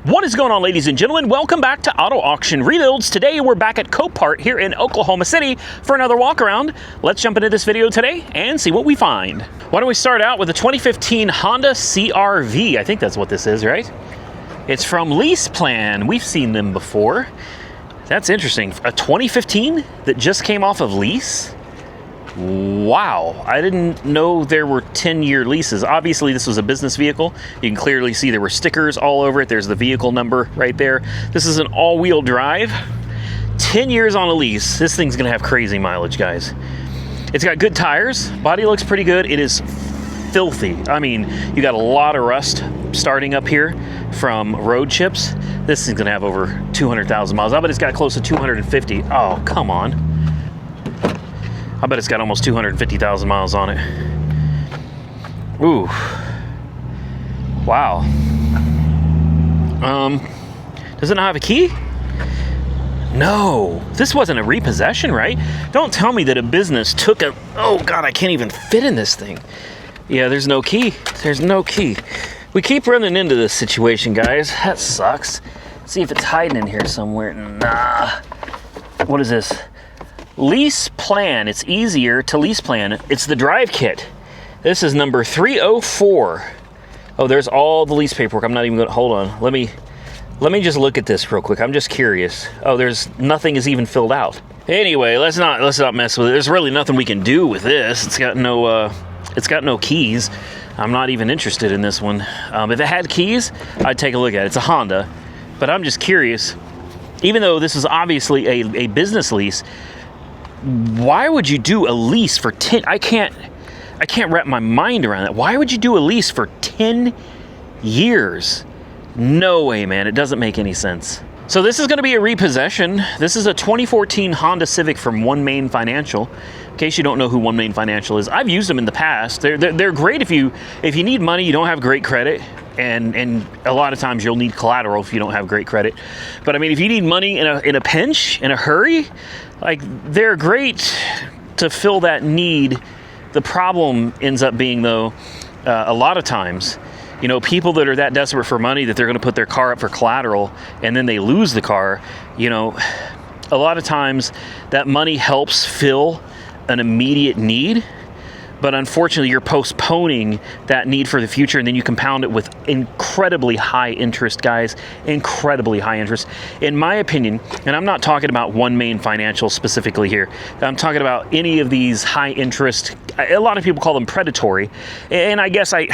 What is going on, ladies and gentlemen? Welcome back to Auto Auction Rebuilds. Today we're back at Copart here in Oklahoma City for another walk around. Let's jump into this video today and see what we find. Why don't we start out with the 2015 Honda CRV. I think that's what this is, right? It's from Lease Plan. We've seen them before. That's interesting. A 2015 that just came off of lease? Wow, I didn't know there were 10-year leases. Obviously, this was a business vehicle. You can clearly see there were stickers all over it. There's the vehicle number right there. This is an all-wheel drive. 10 years on a lease. This thing's gonna have crazy mileage, guys. It's got good tires. Body looks pretty good. It is filthy. I mean, you got a lot of rust starting up here from road chips. This thing's gonna have over 200,000 miles. I bet it's got close to 250. Oh, come on. I bet it's got almost 250,000 miles on it. Ooh. Wow. Does it not have a key? No. This wasn't a repossession, right? Don't tell me that a business took a... Oh, God, I can't even fit in this thing. Yeah, there's no key. There's no key. We keep running into this situation, guys. That sucks. Let's see if it's hiding in here somewhere. Nah. What is this? Lease Plan. It's easier to lease plan. It's the drive kit. This is number 304. Oh, there's all the lease paperwork. I'm not even going to... Hold on. Let me just look at this real quick. I'm just curious. Oh, there's nothing is even filled out. Anyway, let's not mess with it. There's really nothing we can do with this. It's got no keys. I'm not even interested in this one. If it had keys, I'd take a look at it. It's a Honda, but I'm just curious. Even though this is obviously a business lease, why would you do a lease for 10? I can't wrap my mind around that. Why would you do a lease for 10 years? No way, man. It doesn't make any sense. So this is going to be a repossession. This is a 2014 Honda Civic from One Main Financial. In case you don't know who One Main Financial is, I've used them in the past. They're great if you need money, you don't have great credit, and a lot of times you'll need collateral if you don't have great credit. But I mean, if you need money in a pinch, in a hurry, like, they're great to fill that need. The problem ends up being, though, a lot of times, you know, people that are that desperate for money that they're going to put their car up for collateral and then they lose the car, you know, a lot of times that money helps fill an immediate need, but unfortunately you're postponing that need for the future, and then you compound it with incredibly high interest, guys. Incredibly high interest. In my opinion, and I'm not talking about One Main Financial specifically here, I'm talking about any of these high interest, a lot of people call them predatory, and I guess I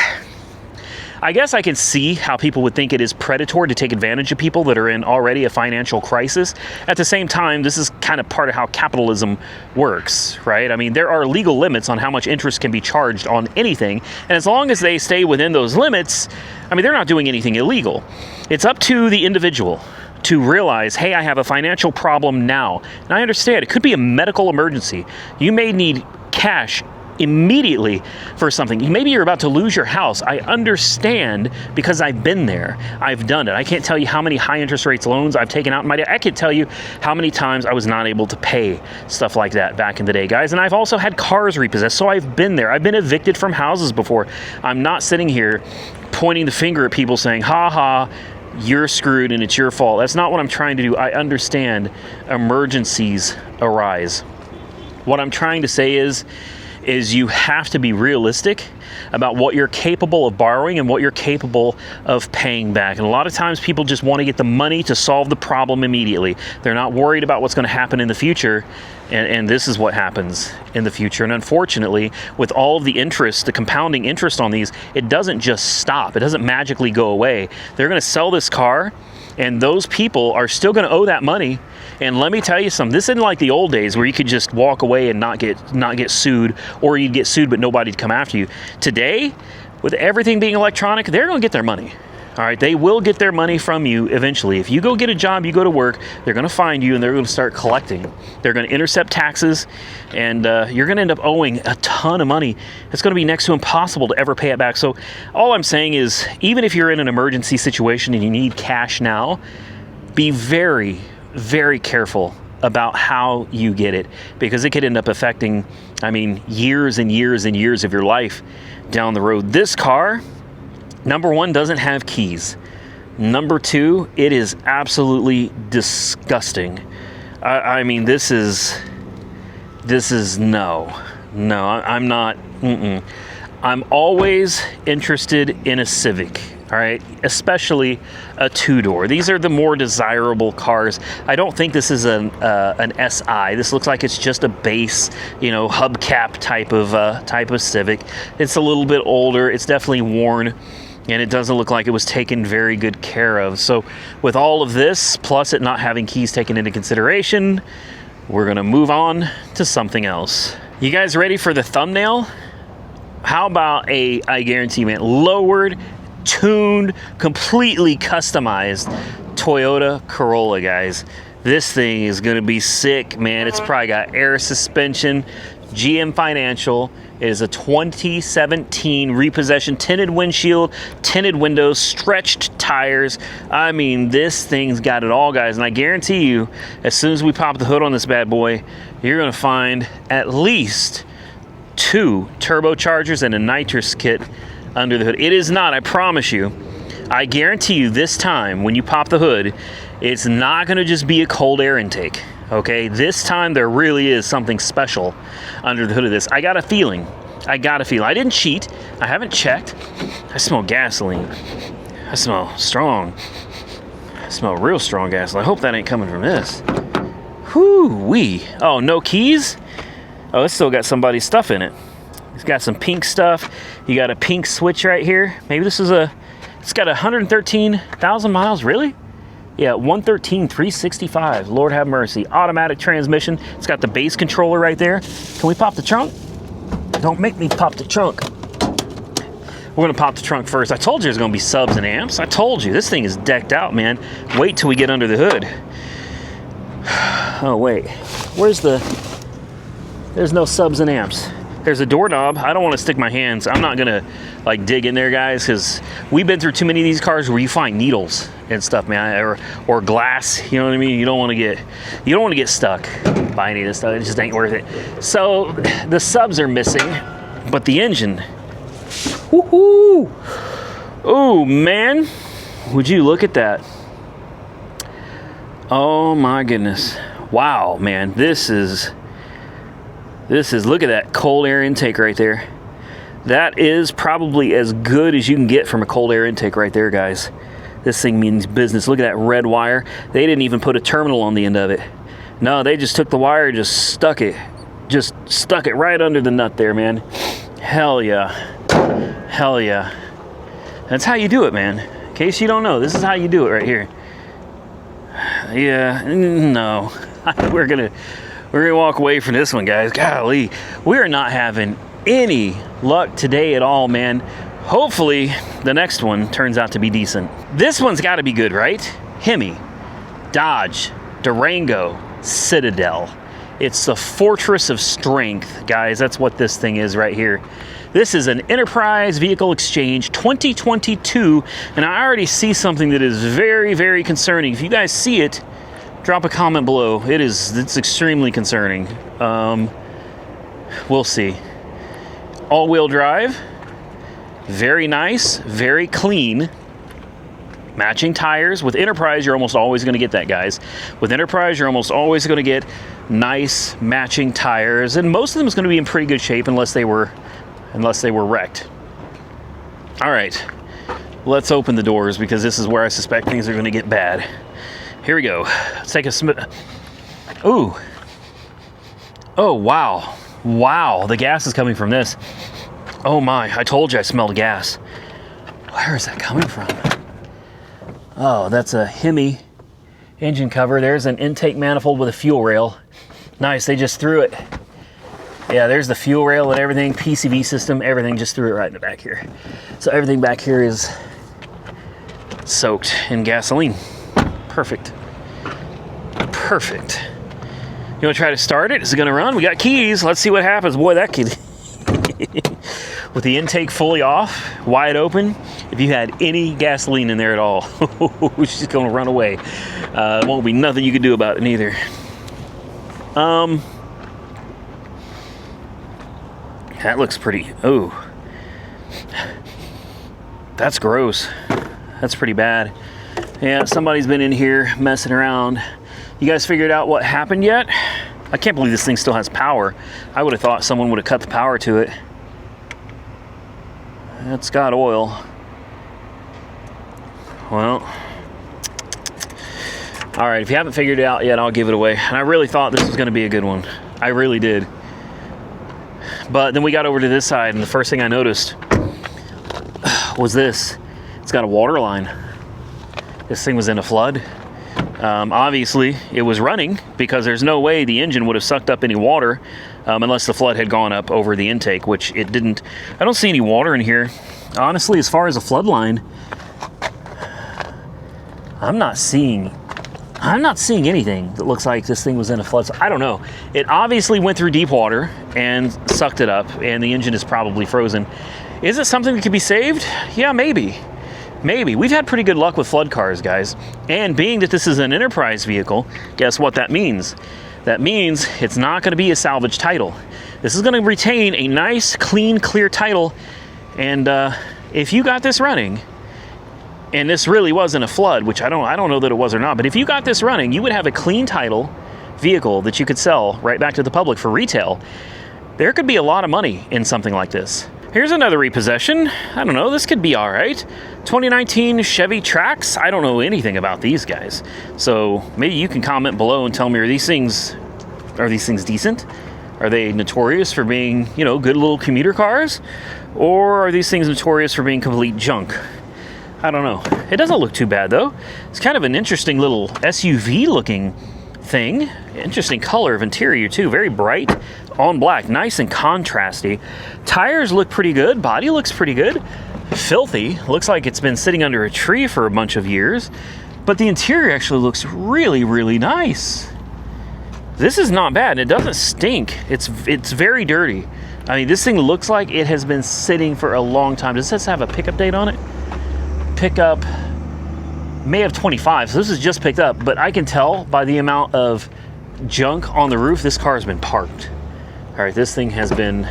can see how people would think it is predatory to take advantage of people that are in already a financial crisis. At the same time, this is kind of part of how capitalism works, right? I mean, there are legal limits on how much interest can be charged on anything, and as long as they stay within those limits, I mean, they're not doing anything illegal. It's up to the individual to realize, hey, I have a financial problem now. And I understand, it could be a medical emergency. You may need cash immediately for something. Maybe you're about to lose your house. I understand, because I've been there. I've done it. I can't tell you how many high interest rates loans I've taken out in my day. I could tell you how many times I was not able to pay stuff like that back in the day, guys. And I've also had cars repossessed, so I've been there. I've been evicted from houses before. I'm not sitting here pointing the finger at people saying, ha ha, you're screwed and it's your fault. That's not what I'm trying to do. I understand emergencies arise. What I'm trying to say is you have to be realistic about what you're capable of borrowing and what you're capable of paying back. And a lot of times people just want to get the money to solve the problem immediately. They're not worried about what's going to happen in the future, and this is what happens in the future. And unfortunately, with all of the interest, the compounding interest on these, it doesn't just stop. It doesn't magically go away. They're going to sell this car, and those people are still going to owe that money. And let me tell you something, this isn't like the old days where you could just walk away and not get sued, or you'd get sued but nobody'd come after you. Today, with everything being electronic, they're going to get their money. All right, they will get their money from you eventually. If you go get a job, you go to work, they're going to find you and they're going to start collecting. They're going to intercept taxes, and you're going to end up owing a ton of money. It's going to be next to impossible to ever pay it back. So all I'm saying is, even if you're in an emergency situation and you need cash now, be very, very careful about how you get it, because it could end up affecting, I mean, years and years and years of your life down the road. This car, number one, doesn't have keys. Number 2, it is absolutely disgusting. I mean, this is no, I'm not. I'm always interested in a Civic, all right, especially a 2-door. These are the more desirable cars. I don't think this is an SI. This looks like it's just a base, you know, hubcap type of Civic. It's a little bit older. It's definitely worn, and it doesn't look like it was taken very good care of. So with all of this, plus it not having keys taken into consideration, we're gonna move on to something else. You guys ready for the thumbnail? How about I guarantee you, man, lowered, tuned, completely customized Toyota Corolla, guys. This thing is gonna be sick, man. It's probably got air suspension, GM Financial. It is a 2017 repossession, tinted windshield, tinted windows, stretched tires. I mean, this thing's got it all, guys. And I guarantee you, as soon as we pop the hood on this bad boy, you're gonna find at least 2 turbochargers and a nitrous kit under the hood. It is not, I promise you, I guarantee you this time when you pop the hood, it's not gonna just be a cold air intake, okay? This time there really is something special under the hood of this. I got a feeling. I didn't cheat. I haven't checked. I smell gasoline. I smell strong. I smell real strong gasoline. I hope that ain't coming from this. Whoo-wee. Oh, no keys? Oh, it's still got somebody's stuff in it. It's got some pink stuff. You got a pink switch right here. Maybe this is it's got 113,000 miles, really? Yeah, 113,365. Lord have mercy. Automatic transmission. It's got the base controller right there. Can we pop the trunk? Don't make me pop the trunk. We're gonna pop the trunk first. I told you there's gonna be subs and amps. I told you, this thing is decked out, man. Wait till we get under the hood. Oh, wait. There's no subs and amps. There's a doorknob. I don't want to stick my hands. I'm not gonna like dig in there, guys, because we've been through too many of these cars where you find needles and stuff, man, or glass. You know what I mean? You don't want to get stuck by any of this stuff. It just ain't worth it. So the subs are missing, but the engine. Woohoo! Oh man, would you look at that? Oh my goodness! Wow, man, this is. Look at that cold air intake right there. That is probably as good as you can get from a cold air intake right there, guys. This thing means business. Look at that red wire. They didn't even put a terminal on the end of it. No, they just took the wire, just stuck it right under the nut there, man. Hell yeah. Hell yeah. That's how you do it, man. In case you don't know, this is how you do it right here. Yeah, no. We're gonna walk away from this one, guys. Golly, we are not having any luck today at all, man. Hopefully, the next one turns out to be decent. This one's got to be good, right? Hemi, Dodge, Durango, Citadel. It's the fortress of strength, guys. That's what this thing is right here. This is an Enterprise Vehicle Exchange 2022, and I already see something that is very, very concerning. If you guys see it, drop a comment below. It's extremely concerning. We'll see. All-wheel drive. Very nice, very clean. Matching tires. With Enterprise, you're almost always going to get that, guys. With Enterprise, you're almost always going to get nice matching tires, and most of them is going to be in pretty good shape unless they were wrecked. All right, let's open the doors because this is where I suspect things are going to get bad. Here we go. Let's take a ooh. Oh, wow. Wow, the gas is coming from this. Oh my, I told you I smelled gas. Where is that coming from? Oh, that's a Hemi engine cover. There's an intake manifold with a fuel rail. Nice, they just threw it. Yeah, there's the fuel rail and everything, PCV system, everything, just threw it right in the back here. So everything back here is soaked in gasoline. Perfect. Perfect. You want to try to start it? Is it going to run? We got keys. Let's see what happens. Boy, that kid. With the intake fully off, wide open, if you had any gasoline in there at all, it's just going to run away. Won't be nothing you can do about it neither. That looks pretty. Oh, that's gross. That's pretty bad. Yeah, somebody's been in here messing around. You guys figured out what happened yet? I can't believe this thing still has power. I would have thought someone would have cut the power to it. It's got oil. Well, all right, if you haven't figured it out yet, I'll give it away. And I really thought this was going to be a good one. I really did. But then we got over to this side, and the first thing I noticed was this. It's got a water line. This thing was in a flood. Obviously, it was running because there's no way the engine would have sucked up any water unless the flood had gone up over the intake, which it didn't. I don't see any water in here. Honestly, as far as a flood line, I'm not seeing anything that looks like this thing was in a flood. So I don't know. It obviously went through deep water and sucked it up, and the engine is probably frozen. Is it something that could be saved? Yeah, maybe. Maybe. We've had pretty good luck with flood cars, guys. And being that this is an enterprise vehicle, guess what that means? That means it's not going to be a salvage title. This is going to retain a nice, clean, clear title. And if you got this running, and this really wasn't a flood, which I don't know that it was or not, but if you got this running, you would have a clean title vehicle that you could sell right back to the public for retail. There could be a lot of money in something like this. Here's another repossession. I don't know, this could be all right. 2019 Chevy Trax. I don't know anything about these guys. So maybe you can comment below and tell me, are these things decent? Are they notorious for being, you know, good little commuter cars? Or are these things notorious for being complete junk? I don't know. It doesn't look too bad though. It's kind of an interesting little SUV looking thing. Interesting color of interior too. Very bright on black. Nice and contrasty. Tires look pretty good. Body looks pretty good. Filthy. Looks like it's been sitting under a tree for a bunch of years. But the interior actually looks really, really nice. This is not bad. It doesn't stink. It's very dirty. I mean, this thing looks like it has been sitting for a long time. Does this have a pickup date on it? Pickup May of 25, so this is just picked up, but I can tell by the amount of junk on the roof, this car has been parked. All right, this thing has been,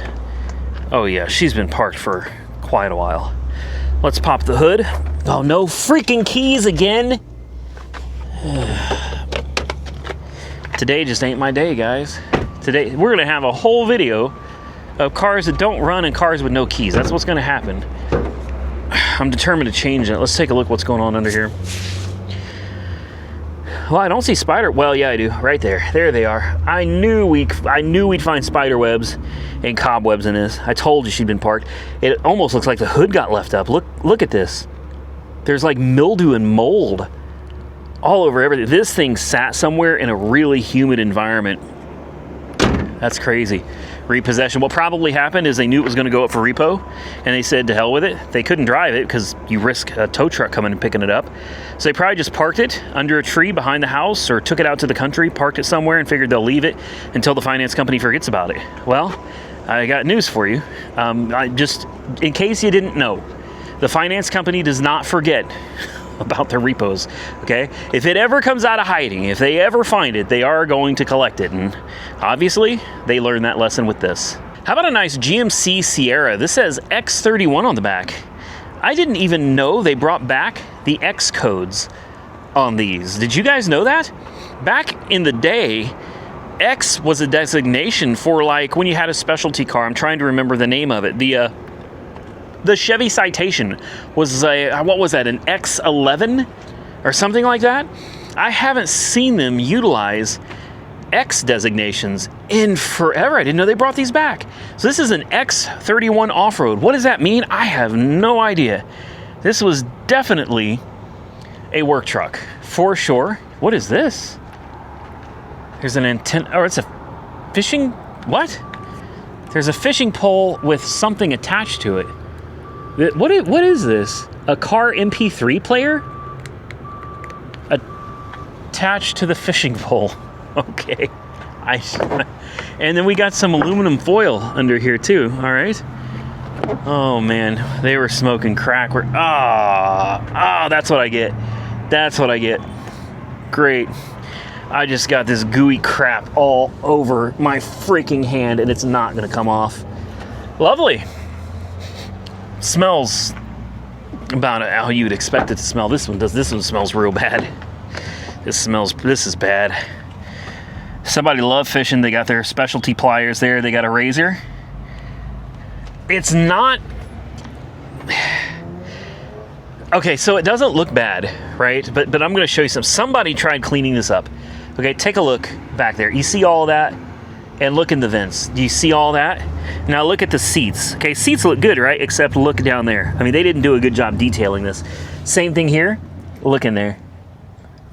oh yeah, she's been parked for quite a while. Let's pop the hood. Oh, no freaking keys again. Today just ain't my day, guys. Today, we're gonna have a whole video of cars that don't run and cars with no keys. That's what's gonna happen. I'm determined to change it. Let's take a look what's going on under here. Well, I don't see spider. Well, yeah, I do. Right there. There they are. I knew we'd find spider webs and cobwebs in this. I told you she'd been parked. It almost looks like the hood got left up. Look at this. There's like mildew and mold all over everything. This thing sat somewhere in a really humid environment. That's crazy. Repossession. What probably happened is they knew it was going to go up for repo, and they said to hell with it. They couldn't drive it because you risk a tow truck coming and picking it up. So they probably just parked it under a tree behind the house or took it out to the country, parked it somewhere, and figured they'll leave it until the finance company forgets about it. Well, I got news for you. In case you didn't know, the finance company does not forget about their repos, okay? If it ever comes out of hiding, if they ever find it, they are going to collect it, and obviously they learned that lesson with this. How about a nice GMC Sierra? This says X31 on the back. I didn't even know they brought back the X codes on these. Did you guys know that? Back in the day, X was a designation for, like, when you had a specialty car. I'm trying to remember the name of it. The Chevy Citation was what was that, an X11 or something like that? I haven't seen them utilize X designations in forever. I didn't know they brought these back. So this is an X31 off-road. What does that mean? I have no idea. This was definitely a work truck for sure. What is this? There's an antenna. Oh, it's a fishing, what? There's a fishing pole with something attached to it. What is this? A car MP3 player? Attached to the fishing pole. Okay. And then we got some aluminum foil under here too, all right? Oh man, they were smoking crack. That's what I get. That's what I get. Great. I just got this gooey crap all over my freaking hand and it's not gonna come off. Lovely. Smells about how you would expect it to smell. This one does. This one smells real bad. This is bad. Somebody loved fishing. They got their specialty pliers there. They got a razor. It's not... Okay, so it doesn't look bad, right? But I'm going to show you some. Somebody tried cleaning this up. Okay, take a look back there. You see all that? And look in the vents. Do you see all that? Now look at the seats. Okay, seats look good, right? Except look down there. I mean, they didn't do a good job detailing this. Same thing here. Look in there.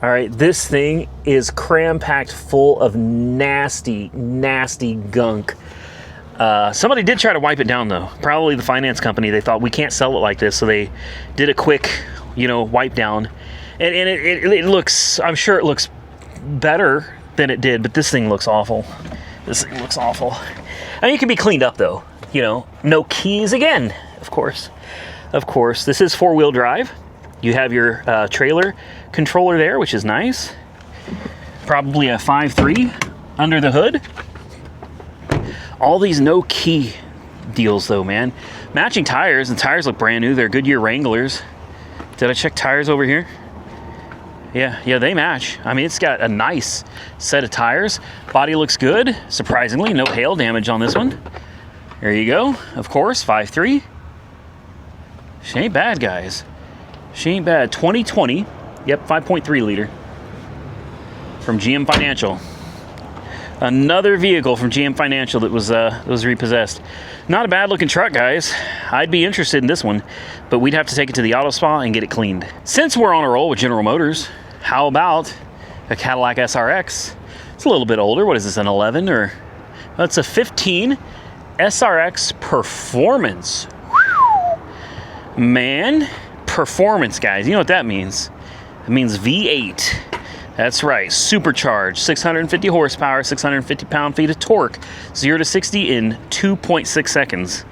All right, this thing is cram-packed full of nasty, nasty gunk. Somebody did try to wipe it down, though. Probably the finance company. They thought, we can't sell it like this, so they did a quick, wipe down. And it looks, I'm sure it looks better than it did, but this thing looks awful. This thing looks awful. I mean, it can be cleaned up, though. No keys again, of course. Of course, this is four-wheel drive. You have your trailer controller there, which is nice. Probably a 5.3 under the hood. All these no key deals, though, man. Matching tires, and tires look brand new. They're Goodyear Wranglers. Did I check tires over here? Yeah, they match. I mean, it's got a nice set of tires. Body looks good, surprisingly. No hail damage on this one. There you go. Of course, 5.3. She ain't bad, guys. She ain't bad. 2020. Yep, 5.3 liter. From GM Financial. Another vehicle from GM Financial that was repossessed. Not a bad looking truck, guys. I'd be interested in this one, but we'd have to take it to the auto spa and get it cleaned. Since we're on a roll with General Motors, how about a Cadillac SRX? It's a little bit older. What is this, an 11 or? That's a 15 SRX Performance. Whew. Man, performance, guys. You know what that means? It means V8. That's right, supercharged, 650 horsepower, 650 pound-feet of torque, 0 to 60 in 2.6 seconds.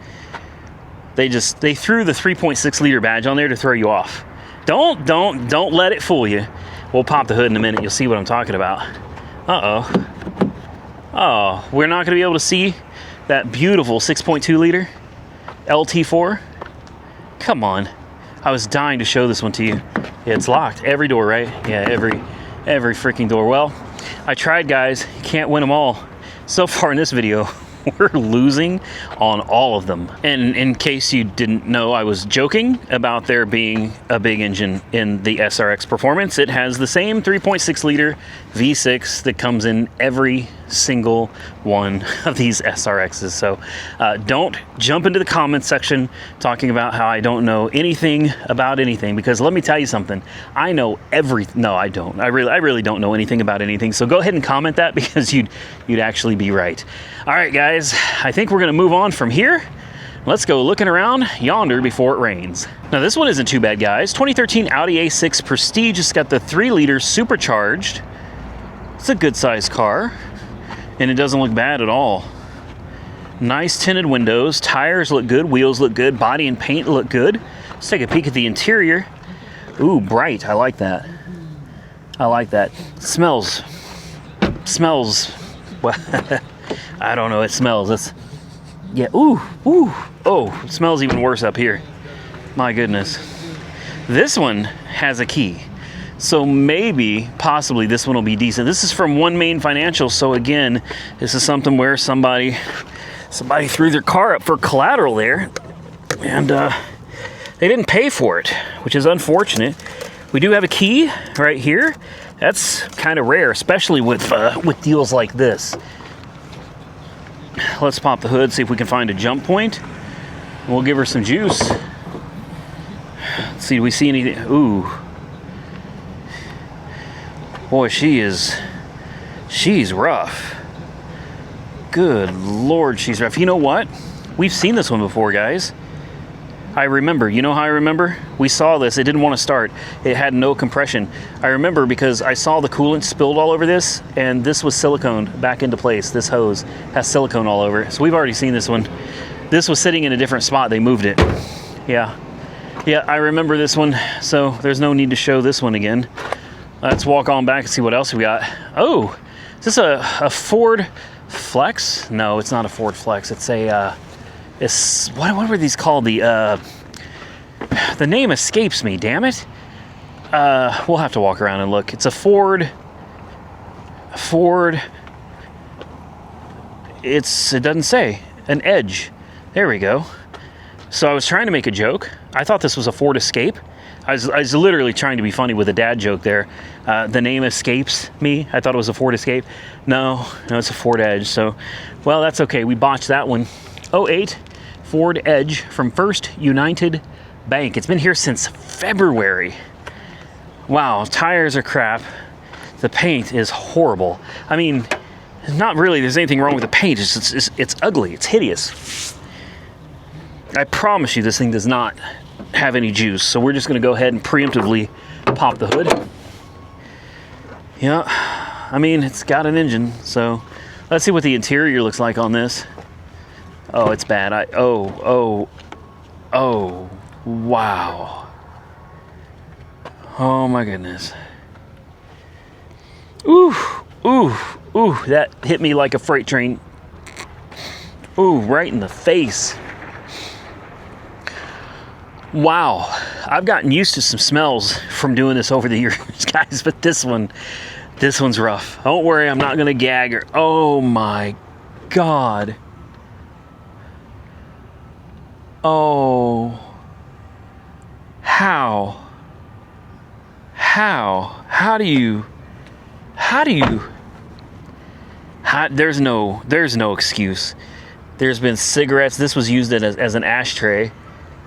They threw the 3.6 liter badge on there to throw you off. Don't let it fool you. We'll pop the hood in a minute. You'll see what I'm talking about. Oh, we're not going to be able to see that beautiful 6.2 liter LT4. Come on. I was dying to show this one to you. Yeah, it's locked. Every door, right? Yeah, every freaking door. Well, I tried, guys. You can't win them all. So far in this video, we're losing on all of them. And in case you didn't know, I was joking about there being a big engine in the SRX Performance. It has the same 3.6 liter V6 that comes in every single one of these SRXs. So don't jump into the comments section talking about how I don't know anything about anything, because let me tell you something. I know everything. No, I don't. I really don't know anything about anything. So go ahead and comment that, because you'd actually be right. All right, guys, I think we're going to move on from here. Let's go looking around yonder before it rains. Now, this one isn't too bad, guys. 2013 Audi A6 Prestige. It's got the 3 liter supercharged. It's a good sized car, and it doesn't look bad at all. Nice tinted windows, tires look good, wheels look good, body and paint look good. Let's take a peek at the interior. Ooh, bright. I like that. I like that. Smells. Well, I don't know. It smells. Yeah. Ooh. Oh, it smells even worse up here. My goodness. This one has a key. So maybe, possibly, this one will be decent. This is from One Main Financial. So again, this is something where somebody threw their car up for collateral there, and they didn't pay for it, which is unfortunate. We do have a key right here. That's kind of rare, especially with deals like this. Let's pop the hood, see if we can find a jump point. We'll give her some juice. Let's see, do we see anything? Ooh. Boy, she's rough. Good Lord, she's rough. You know what? We've seen this one before, guys. I remember. You know how I remember? We saw this. It didn't want to start. It had no compression. I remember because I saw the coolant spilled all over this, and this was siliconed back into place. This hose has silicone all over it. So we've already seen this one. This was sitting in a different spot. They moved it. Yeah, I remember this one. So there's no need to show this one again. Let's walk on back and see what else we got. Oh, is this a Ford Flex? No, it's not a Ford Flex. It's a, what were these called? The The name escapes me, damn it. We'll have to walk around and look. It's a Ford. It doesn't say. An Edge. There we go. So I was trying to make a joke. I thought this was a Ford Escape. I was literally trying to be funny with a dad joke there. The name escapes me. I thought it was a Ford Escape. No, it's a Ford Edge. So, well, that's okay. We botched that one. 08 Ford Edge from First United Bank. It's been here since February. Wow, tires are crap. The paint is horrible. I mean, not really there's anything wrong with the paint. It's ugly. It's hideous. I promise you this thing does not have any juice. So we're just going to go ahead and preemptively pop the hood. Yeah, I mean, it's got an engine. So let's see what the interior looks like on this. Oh, it's bad. Oh, wow. Oh my goodness. Ooh, that hit me like a freight train. Ooh, right in the face. Wow, I've gotten used to some smells from doing this over the years, guys, but this one's rough. Don't worry, I'm not gonna gag her. Oh my God. Oh. How do you, there's no excuse. There's been cigarettes. This was used as an ashtray.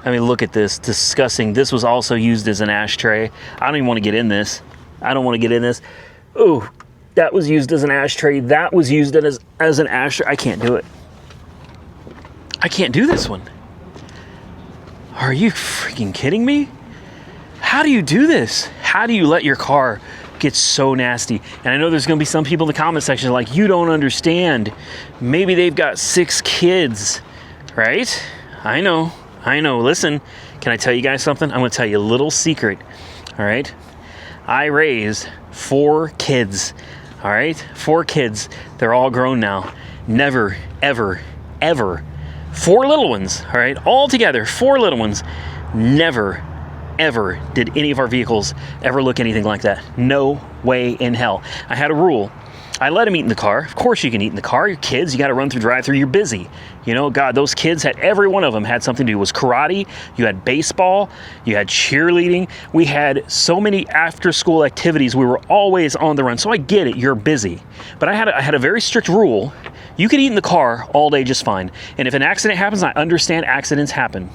I mean, look at this, disgusting. This was also used as an ashtray. I don't even want to get in this. Ooh, that was used as an ashtray. That was used as an ashtray. I can't do it. I can't do this one. Are you freaking kidding me? How do you do this? How do you let your car get so nasty? And I know there's going to be some people in the comment section like, you don't understand. Maybe they've got 6 kids, right? I know. Listen, can I tell you guys something? I'm going to tell you a little secret, all right? I raised 4 kids, all right? 4 kids. They're all grown now. Never, ever, 4 little ones, all right? All together, 4 little ones. Never, ever did any of our vehicles ever look anything like that. No way in hell. I had a rule. I let them eat in the car. Of course you can eat in the car. Your kids, you got to run through drive-through. You're busy. You know, God, those kids had, every one of them had something to do. It was karate. You had baseball. You had cheerleading. We had so many after-school activities. We were always on the run. So I get it. You're busy. But I had a very strict rule. You can eat in the car all day just fine. And if an accident happens, I understand accidents happen.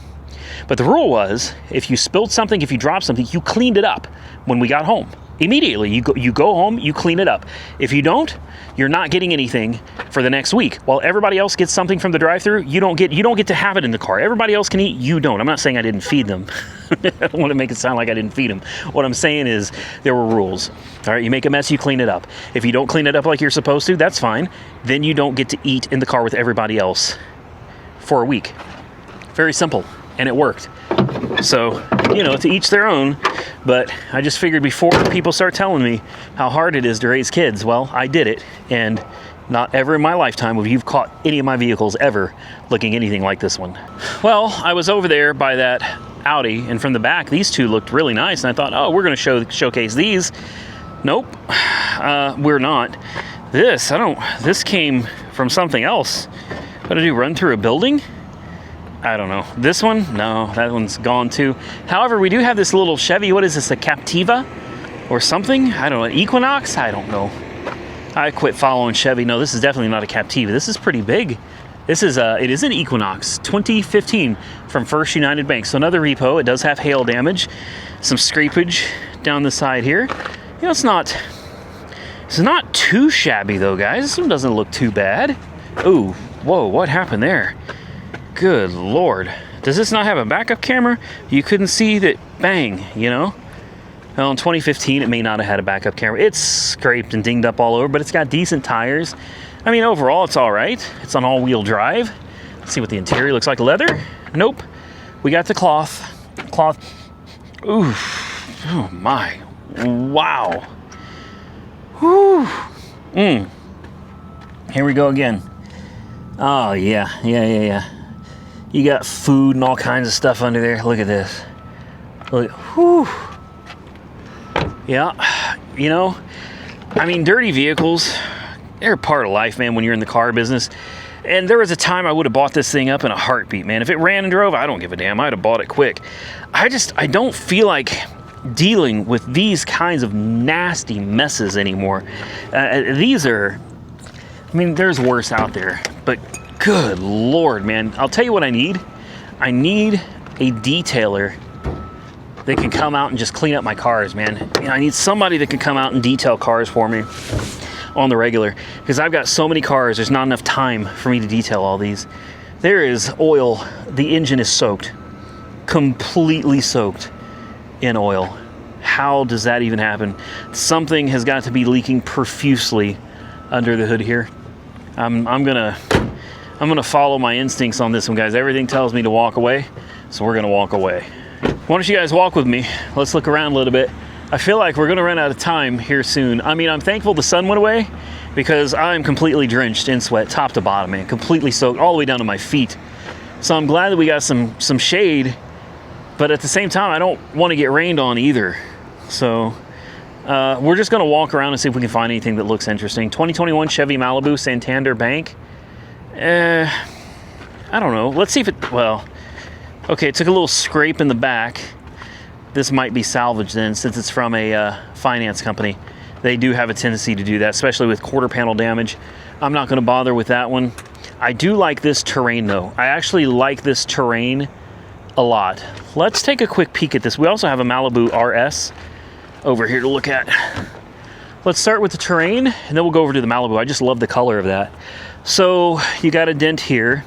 But the rule was, if you spilled something, if you dropped something, you cleaned it up when we got home. Immediately, you go home, you clean it up. If you don't, you're not getting anything for the next week. While everybody else gets something from the drive-thru, you don't get to have it in the car. Everybody else can eat, you don't. I'm not saying I didn't feed them. I don't want to make it sound like I didn't feed them. What I'm saying is there were rules. All right, you make a mess, you clean it up. If you don't clean it up like you're supposed to, that's fine. Then you don't get to eat in the car with everybody else for a week. Very simple, and it worked. So, you know, to each their own, but I just figured before people start telling me how hard it is to raise kids, well, I did it, and not ever in my lifetime have you caught any of my vehicles ever looking anything like this one. Well, I was over there by that Audi, and from the back, these two looked really nice, and I thought, oh, we're going to showcase these. Nope, we're not. This came from something else. What did you run through a building? I don't know. This one? No, that one's gone too. However, we do have this little Chevy. What is this, a Captiva or something? I don't know, an Equinox? I don't know. I quit following Chevy. No, this is definitely not a Captiva. This is pretty big. It is an Equinox 2015 from First United Bank. So another repo. It does have hail damage, some scrapage down the side here. You know, it's not too shabby though, guys. This one doesn't look too bad. Ooh, whoa, what happened there? Good Lord. Does this not have a backup camera? You couldn't see that, bang, you know? Well, in 2015, it may not have had a backup camera. It's scraped and dinged up all over, but it's got decent tires. I mean, overall, it's all right. It's on all-wheel drive. Let's see what the interior looks like. Leather? Nope. We got the cloth. Ooh. Oh, my. Wow. Whew. Here we go again. Oh, yeah. You got food and all kinds of stuff under there. Look at this. Look, whew. Yeah, you know, I mean, dirty vehicles, they're part of life, man, when you're in the car business. And there was a time I would have bought this thing up in a heartbeat, man. If it ran and drove, I don't give a damn. I'd have bought it quick. I don't feel like dealing with these kinds of nasty messes anymore. These are, I mean, there's worse out there, but good Lord, man. I'll tell you what I need. I need a detailer that can come out and just clean up my cars, man. You know, I need somebody that can come out and detail cars for me on the regular, because I've got so many cars, there's not enough time for me to detail all these. There is oil, the engine is soaked, completely soaked in oil. How does that even happen? Something has got to be leaking profusely under the hood here. I'm gonna follow my instincts on this one, guys. Everything tells me to walk away, so we're gonna walk away. Why don't you guys walk with me? Let's look around a little bit. I feel like we're gonna run out of time here soon. I mean, I'm thankful the sun went away, because I'm completely drenched in sweat, top to bottom, man. Completely soaked all the way down to my feet. So I'm glad that we got some shade, but at the same time, I don't want to get rained on either. So we're just gonna walk around and see if we can find anything that looks interesting. 2021 Chevy Malibu Santander Bank. I don't know. Let's see if it, well, okay, it took a little scrape in the back. This might be salvaged then, since it's from a finance company. They do have a tendency to do that, especially with quarter panel damage. I'm not gonna bother with that one. I do like this terrain though. I actually like this terrain a lot. Let's take a quick peek at this. We also have a Malibu RS over here to look at. Let's start with the terrain, and then we'll go over to the Malibu. I just love the color of that. So you got a dent here.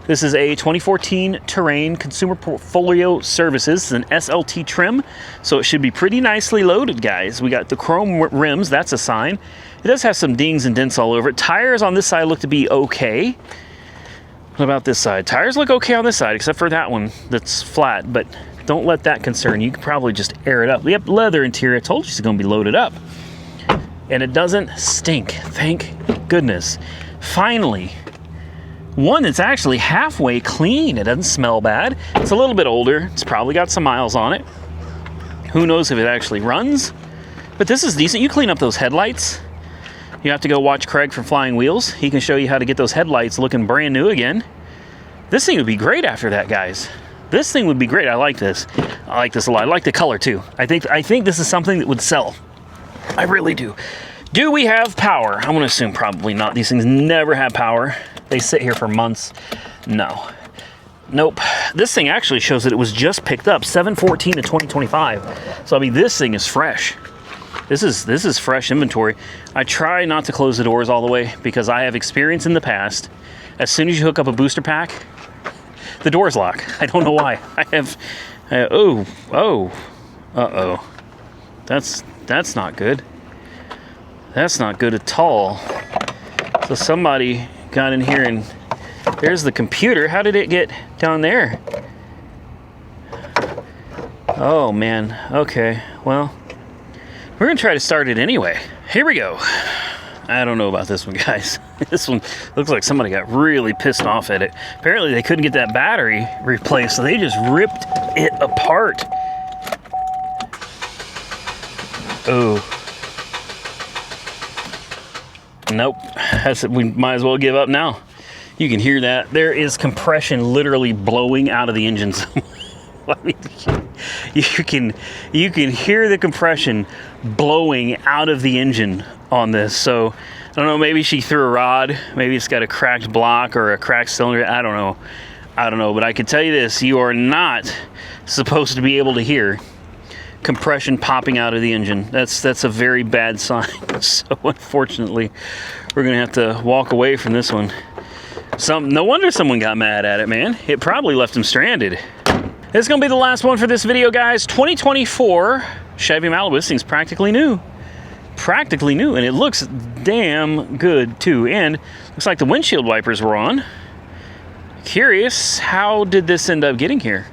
This is a 2014 Terrain Consumer Portfolio Services. It's an SLT trim, so it should be pretty nicely loaded, guys. We got the chrome rims, that's a sign. It does have some dings and dents all over it. Tires on this side look to be okay. What about this side? Tires look okay on this side, except for that one that's flat, but don't let that concern you. You can probably just air it up. We have leather interior. I told you it's gonna be loaded up. And it doesn't stink, thank goodness. Finally, one that's actually halfway clean. It doesn't smell bad. It's a little bit older. It's probably got some miles on it. Who knows if it actually runs? But this is decent. You clean up those headlights. You have to go watch Craig from Flying Wheels. He can show you how to get those headlights looking brand new again. This thing would be great after that, guys. This thing would be great. I like this. I like this a lot. I like the color too. I think this is something that would sell. I really do. Do we have power? I'm gonna assume probably not. These things never have power. They sit here for months. No. Nope. This thing actually shows that it was just picked up 7/14 of 2025. So I mean, this thing is fresh. This is fresh inventory. I try not to close the doors all the way, because I have experience in the past. As soon as you hook up a booster pack, the doors lock. I don't know why. I have. Uh-oh. That's not good. That's not good at all. So somebody got in here, and there's the computer. How did it get down there? Oh man. Okay, well, we're gonna try to start it anyway. Here we go. I don't know about this one, guys. This one looks like somebody got really pissed off at it. Apparently they couldn't get that battery replaced, so they just ripped it apart. Oh. Nope, we might as well give up now. You can hear that. There is compression literally blowing out of the engine. I mean, you can hear the compression blowing out of the engine on this. So I don't know, maybe she threw a rod, maybe it's got a cracked block or a cracked cylinder. I don't know, but I can tell you this: you are not supposed to be able to hear compression popping out of the engine. That's a very bad sign. So unfortunately, we're gonna have to walk away from this one. No wonder someone got mad at it, man. It probably left him stranded. This is gonna be the last one for this video, guys. 2024 Chevy Malibu. This thing's practically new, and it looks damn good too. And looks like the windshield wipers were on. Curious, how did this end up getting here?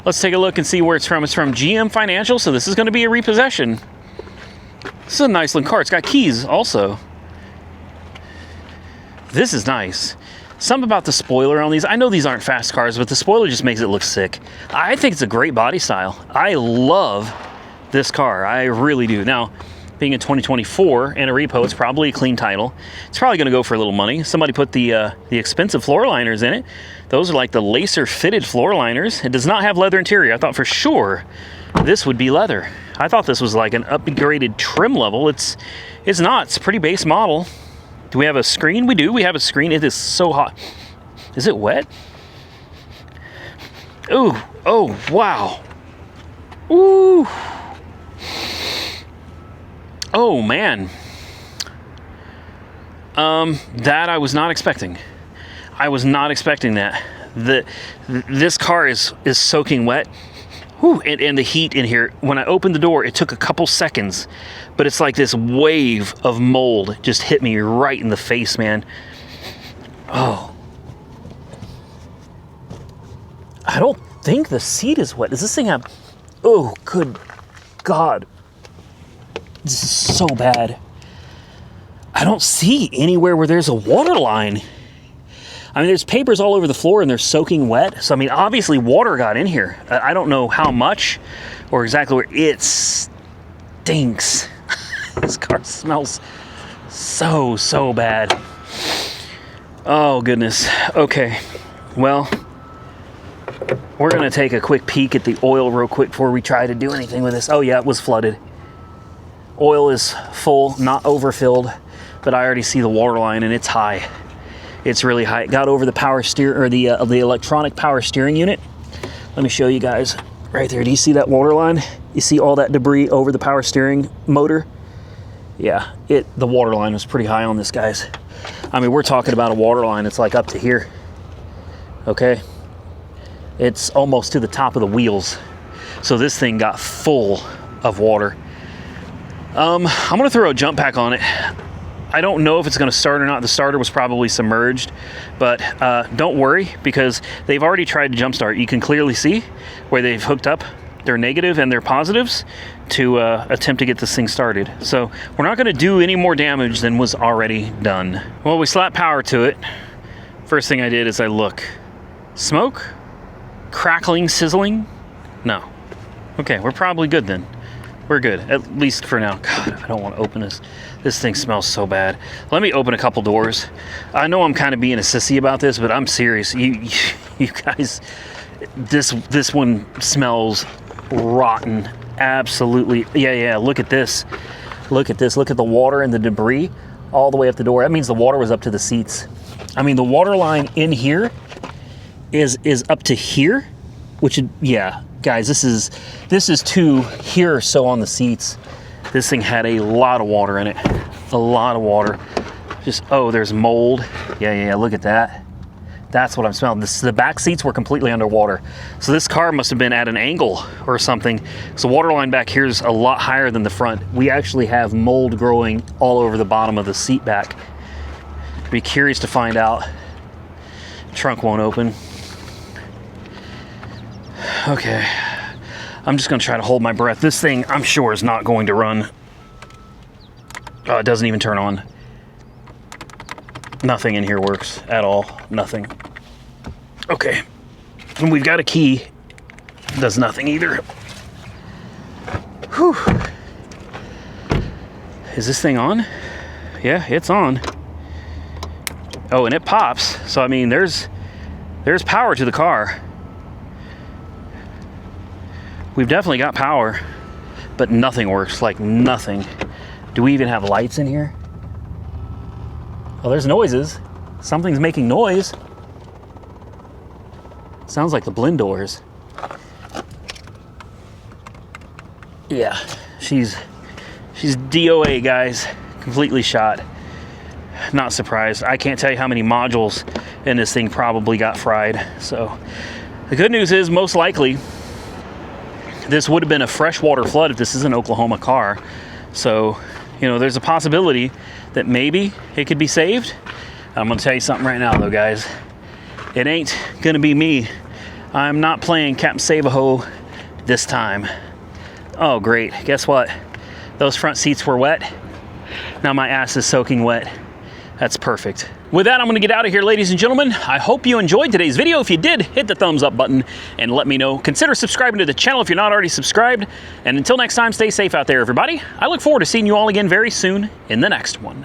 Let's take a look and see where it's from. It's from GM Financial, so this is going to be a repossession. This is a nice looking car. It's got keys also. This is nice. Something about the spoiler on these. I know these aren't fast cars, but the spoiler just makes it look sick. I think it's a great body style. I love this car. I really do. Now, being in 2024 and a repo, it's probably a clean title. It's probably going to go for a little money. Somebody put the expensive floor liners in it. Those are like the lacer fitted floor liners. It does not have leather interior. I thought for sure this would be leather. I thought this was like an upgraded trim level. It's not. It's a pretty base model. Do we have a screen? We do. We have a screen. It is so hot. Is it wet? Ooh. Oh, wow. Ooh. Oh, man. That I was not expecting. I was not expecting that. This car is soaking wet. Whew, and the heat in here, when I opened the door, it took a couple seconds, but it's like this wave of mold just hit me right in the face, man. Oh. I don't think the seat is wet. Does this thing have... Oh, good God. This is so bad. I don't see anywhere where there's a water line. I mean, there's papers all over the floor and they're soaking wet. So, I mean, obviously water got in here. I don't know how much or exactly where. It stinks. This car smells so bad. Oh, goodness. Okay. Well, we're going to take a quick peek at the oil real quick before we try to do anything with this. Oh, yeah, it was flooded. Oil is full, not overfilled, but I already see the water line and it's high. It's really high. It got over the power steer or the electronic power steering unit. Let me show you guys right there. Do you see that water line? You see all that debris over the power steering motor? Yeah, the water line was pretty high on this, guys. I mean, we're talking about a water line that's like up to here. Okay? It's almost to the top of the wheels. So this thing got full of water. I'm gonna throw a jump pack on it. I don't know if it's going to start or not. The starter was probably submerged, but don't worry because they've already tried to jump start. You can clearly see where they've hooked up their negative and their positives to attempt to get this thing started. So we're not going to do any more damage than was already done. Well, we slapped power to it. First thing I did is I look. Smoke? Crackling, sizzling? No. Okay, we're probably good then. We're good, at least for now. God, I don't want to open this. This thing smells so bad. Let me open a couple doors. I know I'm kind of being a sissy about this, but I'm serious. You guys, this one smells rotten. Absolutely. Yeah, look at this. Look at this. Look at the water and the debris all the way up the door. That means the water was up to the seats. I mean, the water line in here is up to here, which, yeah. Guys, this is to here or so on the seats. This thing had a lot of water in it. A lot of water. Just, oh, there's mold. Yeah, look at that. That's what I'm smelling. The back seats were completely underwater. So this car must have been at an angle or something. So the water line back here is a lot higher than the front. We actually have mold growing all over the bottom of the seat back. Be curious to find out. Trunk won't open. Okay, I'm just gonna try to hold my breath. This thing, I'm sure, is not going to run. It doesn't even turn on. Nothing in here works at all. Nothing. Okay, and we've got a key. Does nothing either. Whew. Is this thing on? Yeah, it's on. Oh, and it pops. So I mean, there's power to the car. We've definitely got power, but nothing works, like nothing. Do we even have lights in here? Oh, there's noises. Something's making noise. Sounds like the blend doors. Yeah, she's DOA, guys. Completely shot. Not surprised. I can't tell you how many modules in this thing probably got fried. So the good news is most likely this would have been a freshwater flood if this is an Oklahoma car. So, you know, there's a possibility that maybe it could be saved. I'm gonna tell you something right now though, guys. It ain't gonna be me. I'm not playing Captain Save-A-Ho this time. Oh, great. Guess what? Those front seats were wet. Now my ass is soaking wet. That's perfect. With that, I'm gonna get out of here, ladies and gentlemen. I hope you enjoyed today's video. If you did, hit the thumbs up button and let me know. Consider subscribing to the channel if you're not already subscribed. And until next time, stay safe out there, everybody. I look forward to seeing you all again very soon in the next one.